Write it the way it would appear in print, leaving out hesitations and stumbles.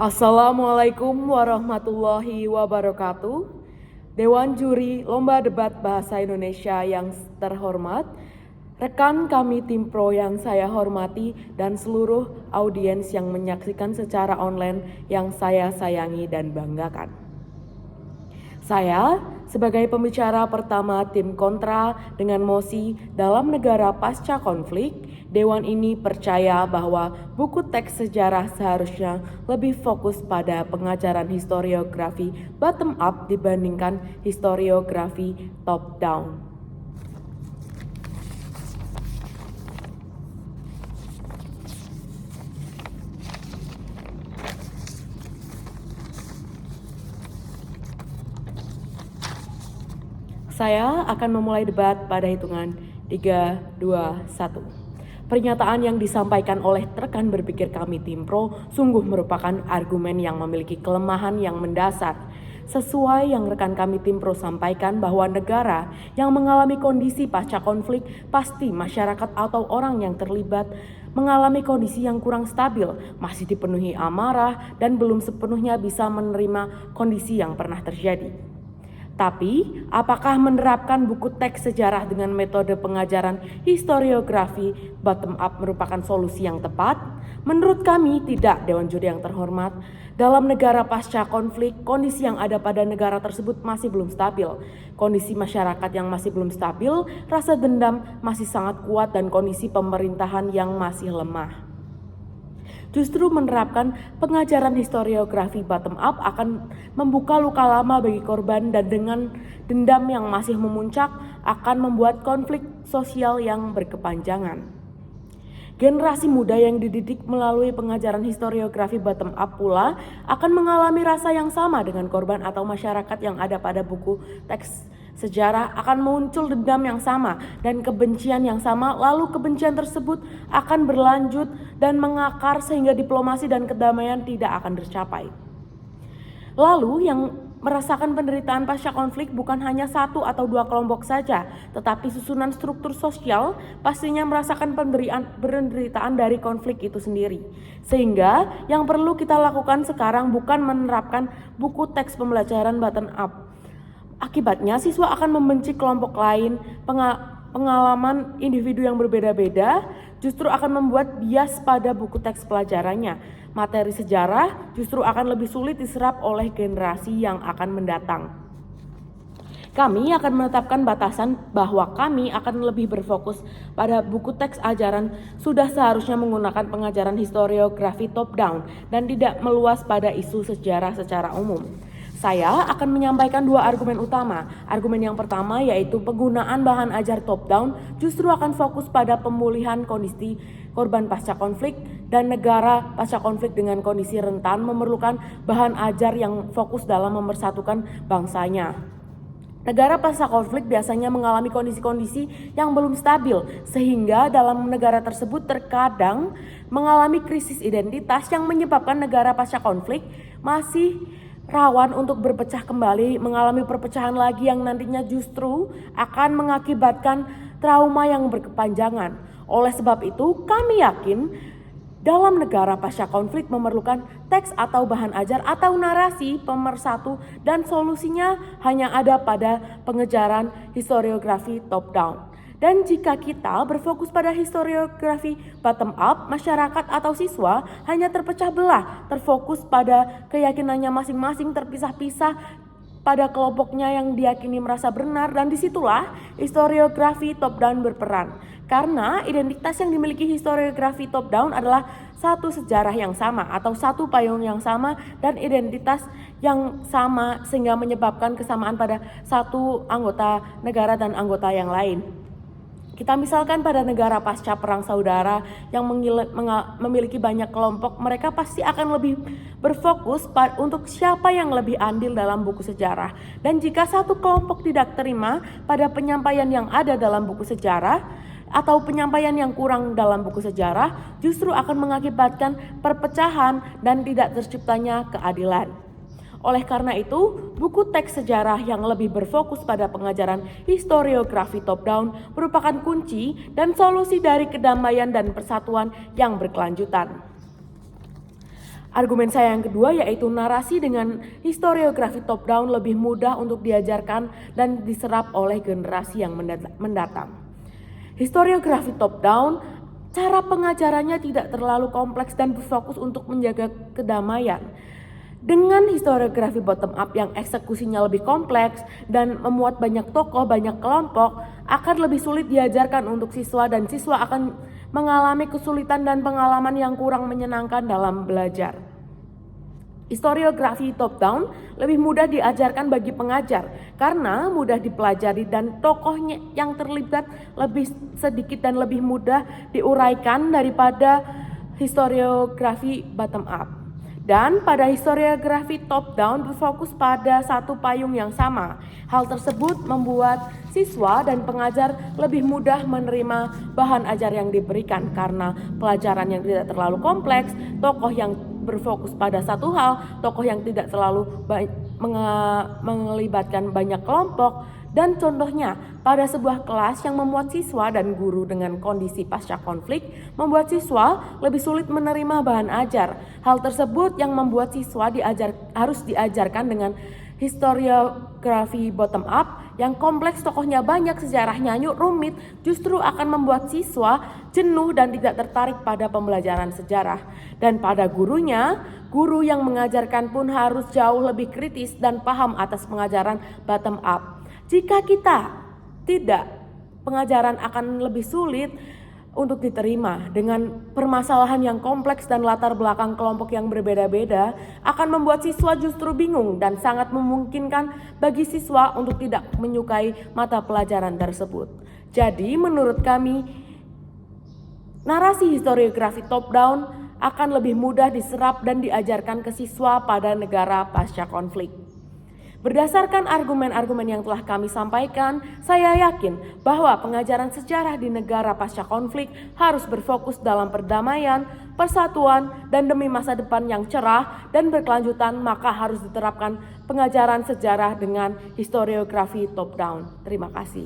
Assalamualaikum warahmatullahi wabarakatuh. Dewan Juri Lomba Debat Bahasa Indonesia yang terhormat, rekan kami tim pro yang saya hormati, dan seluruh audiens yang menyaksikan secara online yang saya sayangi dan banggakan. Saya, sebagai pembicara pertama tim kontra dengan mosi dalam negara pasca konflik, Dewan ini percaya bahwa buku teks sejarah seharusnya lebih fokus pada pengajaran historiografi bottom up dibandingkan historiografi top down. Saya akan memulai debat pada hitungan 3, 2, 1. Pernyataan yang disampaikan oleh rekan berpikir kami tim pro sungguh merupakan argumen yang memiliki kelemahan yang mendasar. Sesuai yang rekan kami tim pro sampaikan bahwa negara yang mengalami kondisi pasca konflik pasti masyarakat atau orang yang terlibat mengalami kondisi yang kurang stabil, masih dipenuhi amarah dan belum sepenuhnya bisa menerima kondisi yang pernah terjadi. Tapi, apakah menerapkan buku teks sejarah dengan metode pengajaran historiografi bottom up merupakan solusi yang tepat? Menurut kami tidak, Dewan Juri yang terhormat. Dalam negara pasca konflik, kondisi yang ada pada negara tersebut masih belum stabil. Kondisi masyarakat yang masih belum stabil, rasa dendam masih sangat kuat dan kondisi pemerintahan yang masih lemah. Justru menerapkan pengajaran historiografi bottom up akan membuka luka lama bagi korban dan dengan dendam yang masih memuncak akan membuat konflik sosial yang berkepanjangan. Generasi muda yang dididik melalui pengajaran historiografi bottom up pula akan mengalami rasa yang sama dengan korban atau masyarakat yang ada pada buku teks sejarah, akan muncul dendam yang sama dan kebencian yang sama, lalu kebencian tersebut akan berlanjut dan mengakar sehingga diplomasi dan kedamaian tidak akan tercapai. Lalu yang merasakan penderitaan pasca konflik bukan hanya satu atau dua kelompok saja, tetapi susunan struktur sosial pastinya merasakan penderitaan dari konflik itu sendiri. Sehingga yang perlu kita lakukan sekarang bukan menerapkan buku teks pembelajaran bottom up. Akibatnya siswa akan membenci kelompok lain, pengalaman individu yang berbeda-beda justru akan membuat bias pada buku teks pelajarannya. Materi sejarah justru akan lebih sulit diserap oleh generasi yang akan mendatang. Kami akan menetapkan batasan bahwa kami akan lebih berfokus pada buku teks ajaran sudah seharusnya menggunakan pengajaran historiografi top down dan tidak meluas pada isu sejarah secara umum. Saya akan menyampaikan dua argumen utama. Argumen yang pertama yaitu penggunaan bahan ajar top down justru akan fokus pada pemulihan kondisi korban pasca konflik dan negara pasca konflik dengan kondisi rentan memerlukan bahan ajar yang fokus dalam mempersatukan bangsanya. Negara pasca konflik biasanya mengalami kondisi-kondisi yang belum stabil sehingga dalam negara tersebut terkadang mengalami krisis identitas yang menyebabkan negara pasca konflik masih rawan untuk berpecah kembali, mengalami perpecahan lagi yang nantinya justru akan mengakibatkan trauma yang berkepanjangan. Oleh sebab itu, kami yakin dalam negara pasca konflik memerlukan teks atau bahan ajar atau narasi pemersatu dan solusinya hanya ada pada pengejaran historiografi top down. Dan jika kita berfokus pada historiografi bottom up, masyarakat atau siswa hanya terpecah belah, terfokus pada keyakinannya masing-masing, terpisah-pisah pada kelompoknya yang diyakini merasa benar, dan disitulah historiografi top down berperan. Karena identitas yang dimiliki historiografi top down adalah satu sejarah yang sama atau satu payung yang sama dan identitas yang sama sehingga menyebabkan kesamaan pada satu anggota negara dan anggota yang lain. Kita misalkan pada negara pasca perang saudara yang memiliki banyak kelompok, mereka pasti akan lebih berfokus untuk siapa yang lebih andil dalam buku sejarah. Dan jika satu kelompok tidak terima pada penyampaian yang ada dalam buku sejarah atau penyampaian yang kurang dalam buku sejarah, justru akan mengakibatkan perpecahan dan tidak terciptanya keadilan. Oleh karena itu, buku teks sejarah yang lebih berfokus pada pengajaran historiografi top down merupakan kunci dan solusi dari kedamaian dan persatuan yang berkelanjutan. Argumen saya yang kedua yaitu narasi dengan historiografi top down lebih mudah untuk diajarkan dan diserap oleh generasi yang mendatang. Historiografi top down, cara pengajarannya tidak terlalu kompleks dan berfokus untuk menjaga kedamaian. Dengan historiografi bottom up yang eksekusinya lebih kompleks dan memuat banyak tokoh, banyak kelompok, akan lebih sulit diajarkan untuk siswa dan siswa akan mengalami kesulitan dan pengalaman yang kurang menyenangkan dalam belajar. Historiografi top down lebih mudah diajarkan bagi pengajar karena mudah dipelajari dan tokohnya yang terlibat lebih sedikit dan lebih mudah diuraikan daripada historiografi bottom up. Dan pada historiografi top down berfokus pada satu payung yang sama. Hal tersebut membuat siswa dan pengajar lebih mudah menerima bahan ajar yang diberikan karena pelajaran yang tidak terlalu kompleks, tokoh yang berfokus pada satu hal, tokoh yang tidak terlalu melibatkan banyak kelompok, dan contohnya pada sebuah kelas yang memuat siswa dan guru dengan kondisi pasca konflik membuat siswa lebih sulit menerima bahan ajar. Hal tersebut yang membuat siswa harus diajarkan dengan historiografi bottom up yang kompleks, tokohnya banyak, sejarahnya rumit, justru akan membuat siswa jenuh dan tidak tertarik pada pembelajaran sejarah. Dan pada gurunya, guru yang mengajarkan pun harus jauh lebih kritis dan paham atas pengajaran bottom up. Jika kita tidak, pengajaran akan lebih sulit untuk diterima. Dengan permasalahan yang kompleks dan latar belakang kelompok yang berbeda-beda akan membuat siswa justru bingung dan sangat memungkinkan bagi siswa untuk tidak menyukai mata pelajaran tersebut. Jadi menurut kami, narasi historiografi top down akan lebih mudah diserap dan diajarkan ke siswa pada negara pasca konflik. Berdasarkan argumen-argumen yang telah kami sampaikan, saya yakin bahwa pengajaran sejarah di negara pasca konflik harus berfokus dalam perdamaian, persatuan, dan demi masa depan yang cerah dan berkelanjutan, maka harus diterapkan pengajaran sejarah dengan historiografi top down. Terima kasih.